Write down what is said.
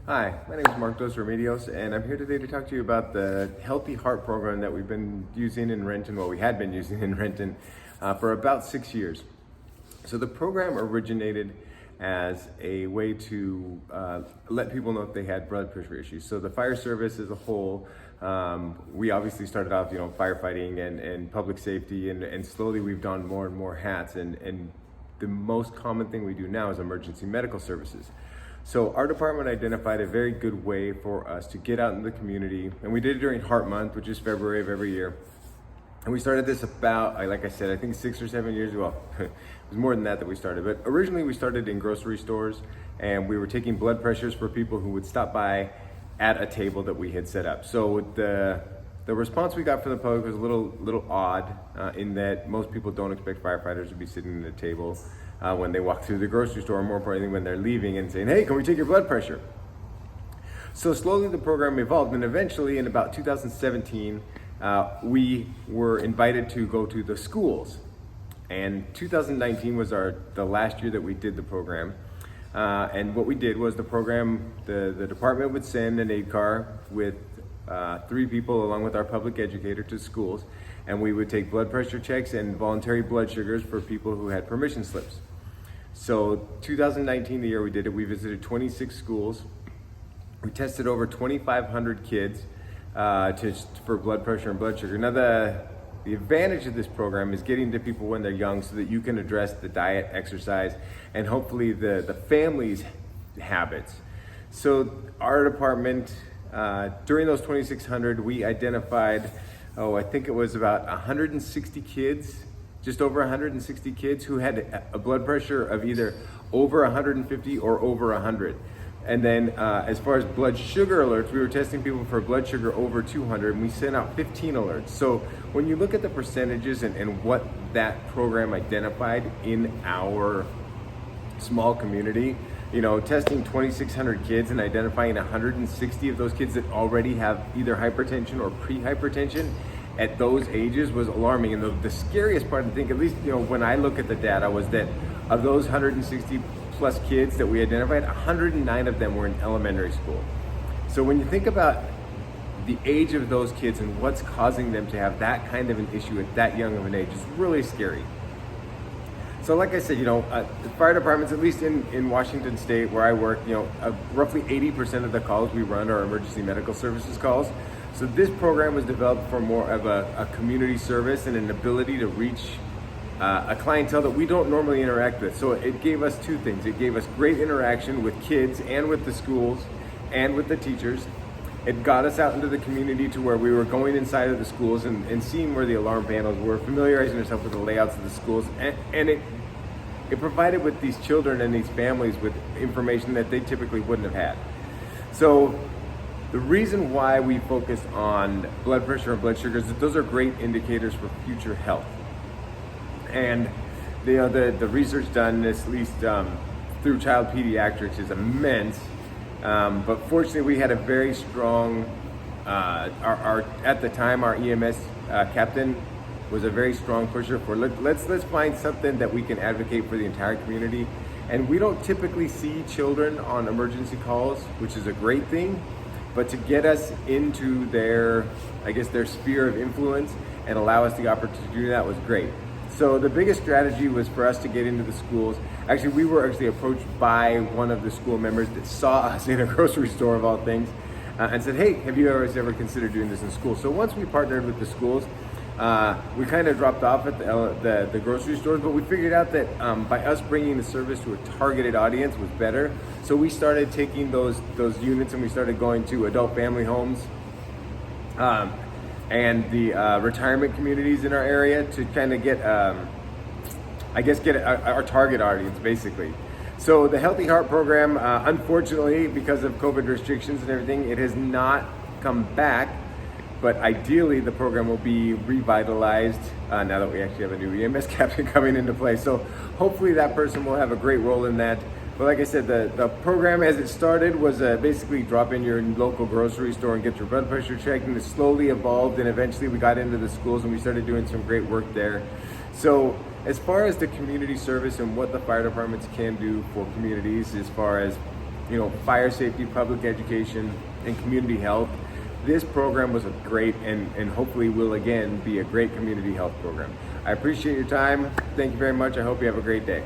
Hi, my name is Mark Dos Remedios, and I'm here today to talk to you about the Healthy Heart program that we've been using in Renton, well, we had been using in Renton for about 6 years. So the program originated as a way to let people know if they had blood pressure issues. So the fire service as a whole, we obviously started off, firefighting and public safety, and slowly we've done more and more hats, and the most common thing we do now is emergency medical services. So our department identified a very good way for us to get out in the community, and we did it during Heart Month, which is February of every year. And we started this about, like I said, I think 6 or 7 years ago. It was more than that we started, but originally we started in grocery stores, and we were taking blood pressures for people who would stop by at a table that we had set up. So the response we got from the public was a little odd in that most people don't expect firefighters to be sitting at a table when they walk through the grocery store, or more importantly, when they're leaving and saying, "Hey, can we take your blood pressure?" So slowly the program evolved, and eventually in about 2017, we were invited to go to the schools. And 2019 was the last year that we did the program. And what we did was the department would send an aid car with 3 people along with our public educator to schools, and we would take blood pressure checks and voluntary blood sugars for people who had permission slips. So 2019, the year we did it, we visited 26 schools. We tested over 2,500 kids for blood pressure and blood sugar. Now the advantage of this program is getting to people when they're young so that you can address the diet, exercise, and hopefully the family's habits. So our department, during those 2,600, we identified, I think it was about 160 kids, just over 160 kids who had a blood pressure of either over 150 or over 100. And then as far as blood sugar alerts, we were testing people for blood sugar over 200, and we sent out 15 alerts. So when you look at the percentages and what that program identified in our small community, testing 2,600 kids and identifying 160 of those kids that already have either hypertension or pre-hypertension at those ages was alarming. And the scariest part, I think, at least when I look at the data, was that of those 160 plus kids that we identified, 109 of them were in elementary school. So when you think about the age of those kids and what's causing them to have that kind of an issue at that young of an age, it's really scary. So like I said, the fire departments, at least in Washington State where I work, roughly 80% of the calls we run are emergency medical services calls. So this program was developed for more of a community service and an ability to reach a clientele that we don't normally interact with. So it gave us 2 things. It gave us great interaction with kids and with the schools and with the teachers. It got us out into the community to where we were going inside of the schools and seeing where the alarm panels were, familiarizing ourselves with the layouts of the schools, and it provided with these children and these families with information that they typically wouldn't have had. So the reason why we focus on blood pressure and blood sugars is that those are great indicators for future health. And the research done, at least through child pediatrics, is immense. But fortunately, we had a very strong, at the time, our EMS captain was a very strong pusher for let's find something that we can advocate for the entire community. And we don't typically see children on emergency calls, which is a great thing, but to get us into their sphere of influence and allow us the opportunity to do that was great. So the biggest strategy was for us to get into the schools. Actually, we were approached by one of the school members that saw us in a grocery store of all things and said, "Hey, have you ever considered doing this in school?" So once we partnered with the schools, we kind of dropped off at the grocery stores, but we figured out that by us bringing the service to a targeted audience was better. So we started taking those units and we started going to adult family homes and the retirement communities in our area to kind of get our target audience, basically. So the Healthy Heart program, unfortunately, because of COVID restrictions and everything, it has not come back. But ideally, the program will be revitalized now that we actually have a new EMS captain coming into play. So hopefully that person will have a great role in that. But like I said, the program as it started was basically drop in your local grocery store and get your blood pressure checked, and it slowly evolved, and eventually we got into the schools and we started doing some great work there. So as far as the community service and what the fire departments can do for communities, as far as fire safety, public education, and community health, this program was a great and hopefully will again be a great community health program. I appreciate your time. Thank you very much. I hope you have a great day.